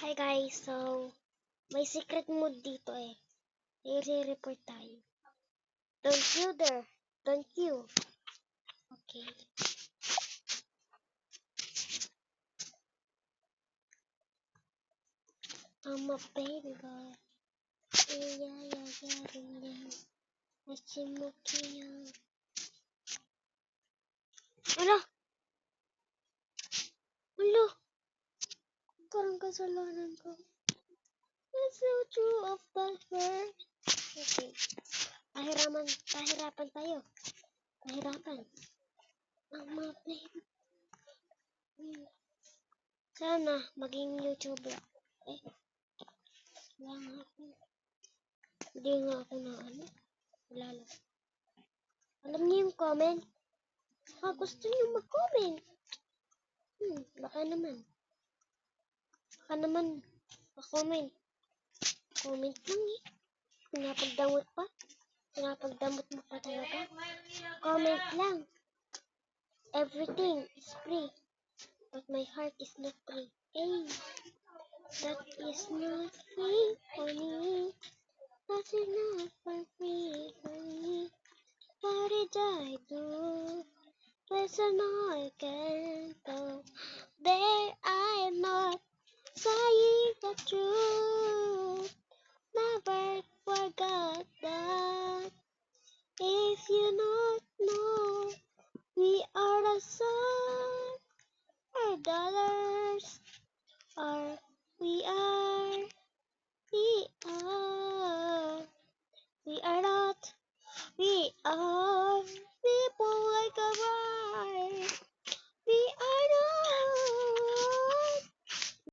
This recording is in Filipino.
Hi guys, so may secret mode dito eh. I-report tayo. Don't you there. Don't you. Okay. I'm a baby girl. Iya. Nasimukiya. Ano? Ulo. Parang kasalanan ko. That's so true of password. Okay. Pahirapan tayo. Pahirapan. I'm a baby. Sana maging YouTuber. Eh, wala nga ako. Hindi nga ako na ano. Wala lang. Alam niyo yung comment? Gusto niyo mag-comment. Baka naman. Baka naman. Pa-comment. Comment lang eh. Pinapagdamot pa. Pinapagdamot mo pa talaga. Comment lang. Everything is free. But my heart is not free. Hey, that is not free for me. That is not for free for me. What did I do? There's no I can't go. There